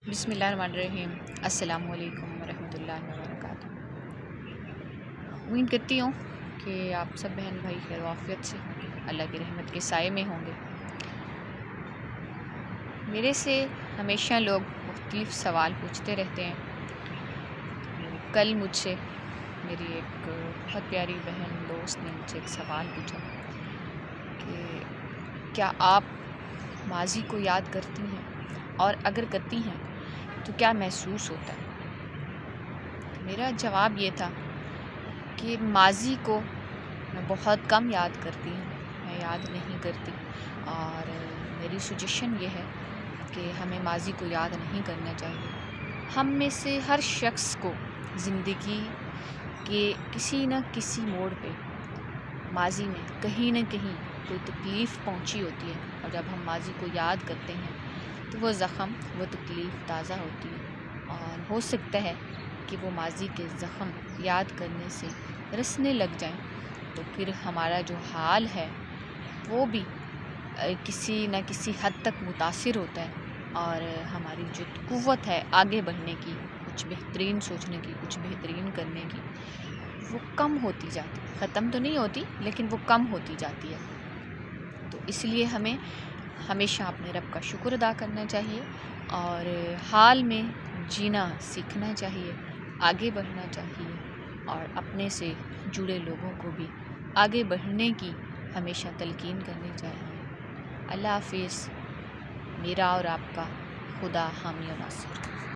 بسم اللہ الرحمن الرحیم۔ السلام علیکم ورحمۃ اللہ وبرکاتہ۔ امید کرتی ہوں کہ آپ سب بہن بھائی خیر و عافیت سے اللہ کی رحمت کے سائے میں ہوں گے۔ میرے سے ہمیشہ لوگ مختلف سوال پوچھتے رہتے ہیں۔ کل مجھ سے میری ایک بہت پیاری بہن دوست نے مجھ سے ایک سوال پوچھا کہ کیا آپ ماضی کو یاد کرتی ہیں، اور اگر کرتی ہیں تو کیا محسوس ہوتا ہے؟ میرا جواب یہ تھا کہ ماضی کو میں بہت کم یاد کرتی ہوں، میں یاد نہیں کرتی، اور میری سجیشن یہ ہے کہ ہمیں ماضی کو یاد نہیں کرنا چاہیے۔ ہم میں سے ہر شخص کو زندگی کے کسی نہ کسی موڑ پہ ماضی میں کہیں نہ کہیں کوئی تکلیف پہنچی ہوتی ہے، اور جب ہم ماضی کو یاد کرتے ہیں تو وہ زخم، وہ تکلیف تازہ ہوتی ہے، اور ہو سکتا ہے کہ وہ ماضی کے زخم یاد کرنے سے رسنے لگ جائیں، تو پھر ہمارا جو حال ہے وہ بھی کسی نہ کسی حد تک متاثر ہوتا ہے، اور ہماری جو قوت ہے آگے بڑھنے کی، کچھ بہترین سوچنے کی، کچھ بہترین کرنے کی، وہ کم ہوتی جاتی ہے۔ ختم تو نہیں ہوتی، لیکن وہ کم ہوتی جاتی ہے۔ تو اس لیے ہمیں ہمیشہ اپنے رب کا شکر ادا کرنا چاہیے، اور حال میں جینا سیکھنا چاہیے، آگے بڑھنا چاہیے، اور اپنے سے جڑے لوگوں کو بھی آگے بڑھنے کی ہمیشہ تلقین کرنی چاہیے۔ اللہ حافظ۔ میرا اور آپ کا خدا حامی و ناصر۔